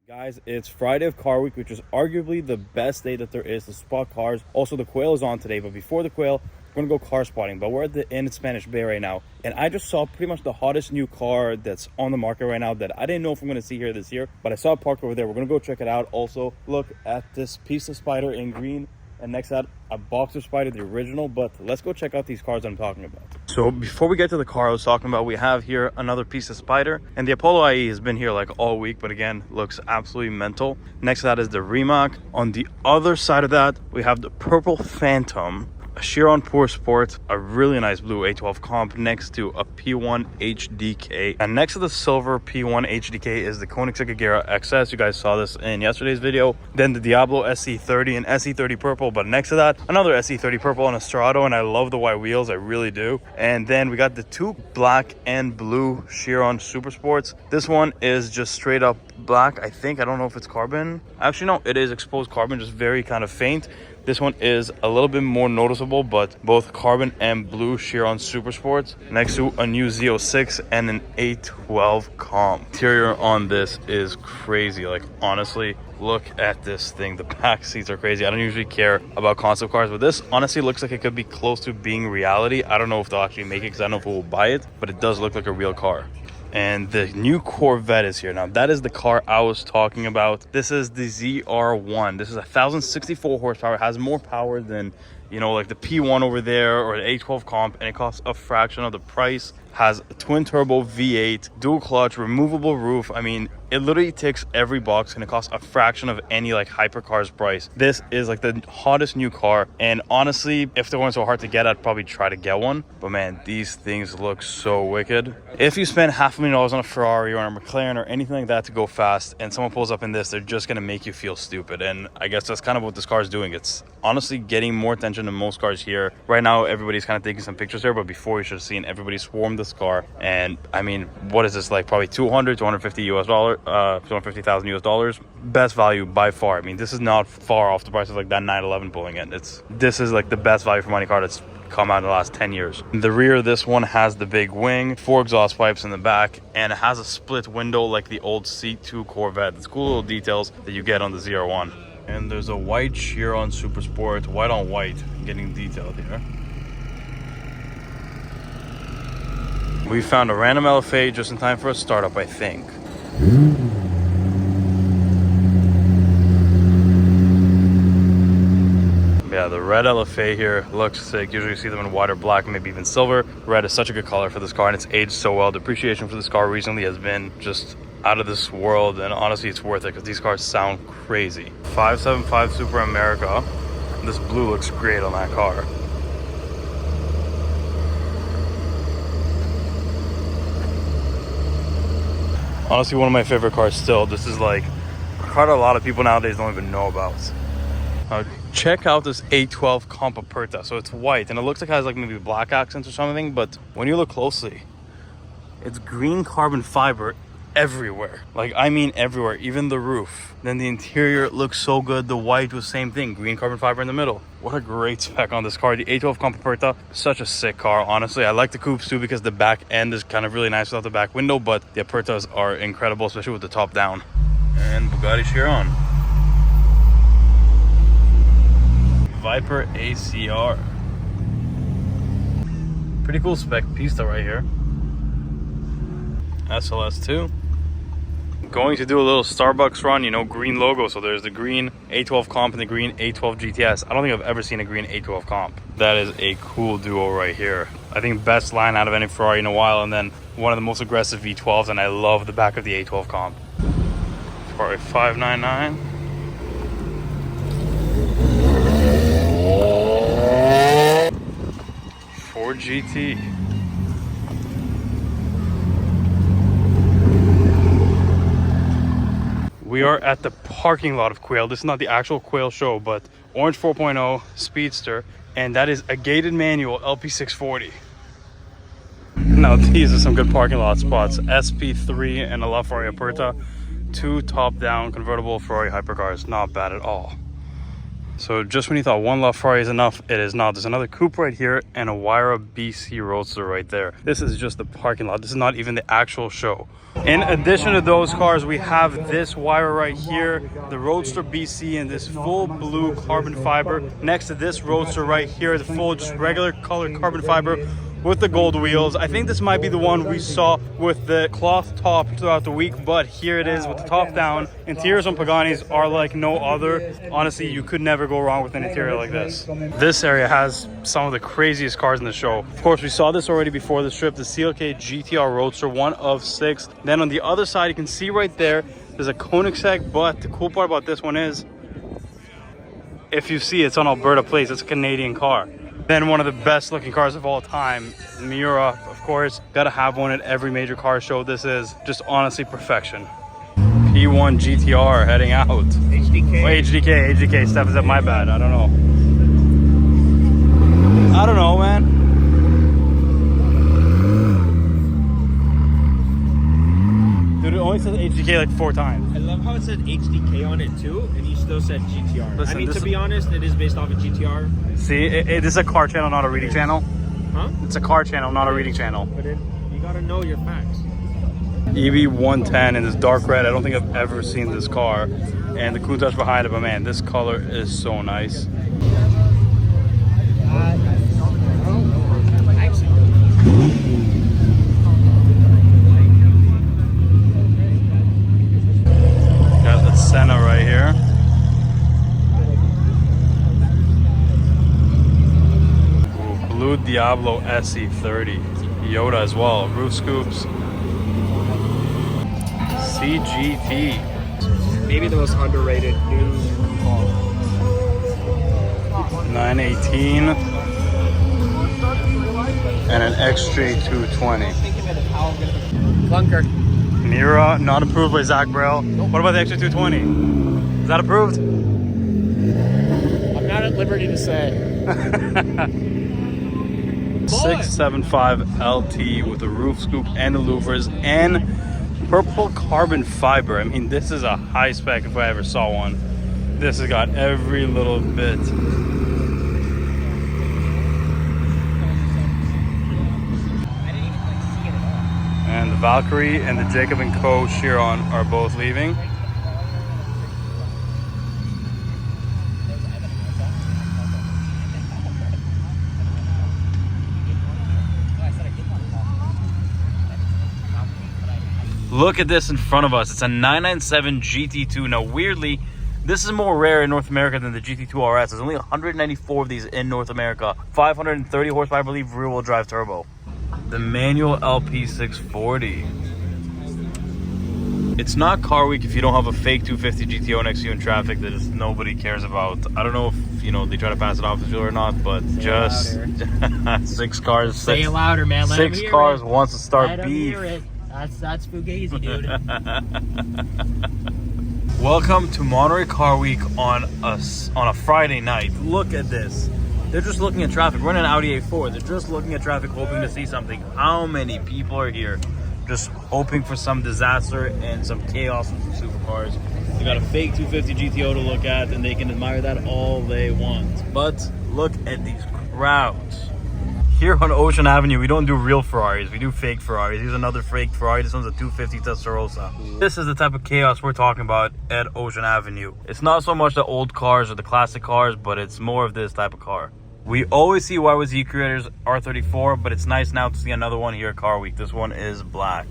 Guys, it's Friday of Car Week, which is arguably the best day that there is to spot cars. Also, the Quail is on today, but before the Quail, we're gonna go car spotting. But we're at the Inn Spanish Bay right now, and I just saw pretty much the hottest new car that's on the market right now that I didn't know if I'm gonna see here this year, but I saw it parked over there. We're gonna go check it out. Also, look at this Pista Spyder in green, and next to that, a Boxster Spyder, the original. But let's go check out these cars I'm talking about. So before we get to the car I was talking about, we have here another Pista Spyder, and the Apollo IE has been here like all week, but again, looks absolutely mental. Next to that is the Rimac. On the other side of that, we have the purple Phantom, a Chiron Porsche Sport, a really nice blue A12 comp next to a P1 HDK. And next to the silver P1 HDK is the Koenigsegg Agera XS. You guys saw this in yesterday's video. Then the Diablo SC30 and SC30 purple, but next to that, another SC30 purple on a Strato, and I love the white wheels, I really do. And then we got the two black and blue Chiron Super Sports. This one is just straight up black, I think. I don't know if it's carbon. Actually, no, it is exposed carbon, just very kind of faint. This one is a little bit more noticeable, but both carbon and blue Chiron Super Sports next to a new Z06 and an A12 comp. Interior on this is crazy. Like, honestly, look at this thing. The back seats are crazy. I don't usually care about concept cars, but this honestly looks like it could be close to being reality. I don't know if they'll actually make it because I don't know if we'll buy it, but it does look like a real car. And the new Corvette is here. Now, that is the car I was talking about. This is the ZR1. This is 1,064 horsepower. It has more power than, you know, like the P1 over there or the A12 comp, and it costs a fraction of the price. Has a twin turbo V8, dual clutch, removable roof. I mean, it literally ticks every box, and it costs a fraction of any like hypercar's price. This is like the hottest new car, and honestly, if they weren't so hard to get, I'd probably try to get one. But man, these things look so wicked. If you spend $500,000 on a Ferrari or on a McLaren or anything like that to go fast, and someone pulls up in this, they're just gonna make you feel stupid. And I guess that's kind of what this car is doing. It's honestly getting more attention than most cars here. Right now, everybody's kind of taking some pictures here, but before, you should have seen everybody swarm this car. And I mean, what is this, like probably 250 US dollars, 250,000 US dollars. Best value by far. I mean, this is not far off the price of like that 911 pulling in. This is like the best value for money car that's come out in the last 10 years. The rear of this one has the big wing, 4 exhaust pipes in the back, and it has a split window like the old C2 Corvette. It's cool little details that you get on the ZR1. And there's a white Chiron Super Sport, white on white, getting detailed here. We found a random LFA just in time for a startup, I think. Yeah, the red LFA here looks sick. Usually you see them in white or black, maybe even silver. Red is such a good color for this car, and it's aged so well. The appreciation for this car recently has been just out of this world, and honestly, it's worth it because these cars sound crazy. 575 Super America. This blue looks great on that car. Honestly, one of my favorite cars still. This is like a car that a lot of people nowadays don't even know about. Check out this A12 Comp Aperta. So it's white, and it looks like it has like maybe black accents or something, but when you look closely, it's green carbon fiber everywhere. Like, I mean everywhere, even the roof. Then the interior looks so good. The white was same thing, green carbon fiber in the middle. What a great spec on this car. The A12 Comp Aperta, such a sick car. Honestly, I like the coupes too because the back end is kind of really nice without the back window, but the Apertas are incredible, especially with the top down. And Bugatti Chiron. Viper ACR. Pretty cool spec Pista right here. SLS2. Going to do a little Starbucks run, you know, green logo. So there's the green A12 comp and the green A12 GTS. I don't think I've ever seen a green A12 comp. That is a cool duo right here. I think best line out of any Ferrari in a while, and then one of the most aggressive V12s, and I love the back of the A12 comp. Ferrari 599. Ford GT. We are at the parking lot of Quail. This is not the actual Quail show, but Orange 4.0 Speedster, and that is a gated manual LP640. Now these are some good parking lot spots. SP3 and a LaFerraris Aperta. 2 top-down convertible Ferrari hypercars. Not bad at all. So just when you thought one LaFerrari is enough, it is not. There's another coupe right here and a Huayra BC Roadster right there. This is just the parking lot. This is not even the actual show. In addition to those cars, we have this Huayra right here, the Roadster BC in this full blue carbon fiber. Next to this Roadster right here, the full just regular color carbon fiber with the gold wheels. I think this might be the one we saw with the cloth top throughout the week, but here it is with the top down. Interiors on Pagani's are like no other. Honestly, you could never go wrong with an interior like this. This area has some of the craziest cars in the show. Of course, we saw this already before this trip, the CLK GTR Roadster, one of 6. Then on the other side, you can see right there, there's a Koenigsegg, but the cool part about this one is, if you see, it's on Alberta plates. It's a Canadian car. Then one of the best looking cars of all time, Miura, of course. Gotta have one at every major car show. This is just honestly perfection. P1 GTR heading out. HDK. Oh, HDK. Steph, is that my bad? I don't know, man. Dude, it only says HDK like 4 times. I love how it said HDK on it too, and you still said GTR. Listen, I mean, to be honest, it is based off of GTR. See, this is a car channel, not a reading channel. Huh? It's a car channel, not a reading channel. But you gotta know your facts. EV110 in this dark red. I don't think I've ever seen this car. And the Countach behind it, but man, this color is so nice. Senna right here. Ooh, Blue Diablo SE30. Yoda as well. Roof scoops. CGT. Maybe the most underrated new car. 918. And an XJ220. Clunker. Miura, not approved by Zach Braille. Nope. What about the XJ220? Is that approved? I'm not at liberty to say. 675 LT with a roof scoop and the louvers and purple carbon fiber. I mean, this is a high spec if I ever saw one. This has got every little bit. And the Valkyrie and the Jacob & Co. Chiron are both leaving. Look at this in front of us. It's a 997 GT2. Now, weirdly, this is more rare in North America than the GT2 RS. There's only 194 of these in North America. 530 horsepower, I believe, rear-wheel drive turbo. The manual LP640. It's not car week if you don't have a fake 250 GTO next to you in traffic that just nobody cares about. I don't know if, you know, they try to pass it off the field or not, but just 6 cars. Say it louder, man. Let 6 cars wants to start Let beef. hear it. That's fugazi, dude. Welcome to Monterey Car Week on a Friday night. Look at this. They're just looking at traffic. We're in an Audi A4. They're just looking at traffic, hoping to see something. How many people are here just hoping for some disaster and some chaos with some supercars? They got a fake 250 GTO to look at, and they can admire that all they want. But look at these crowds. Here on Ocean Avenue, we don't do real Ferraris. We do fake Ferraris. Here's another fake Ferrari. This one's a 250 Testarossa. This is the type of chaos we're talking about at Ocean Avenue. It's not so much the old cars or the classic cars, but it's more of this type of car. We always see YYZ Creators R34, but it's nice now to see another one here at Car Week. This one is black.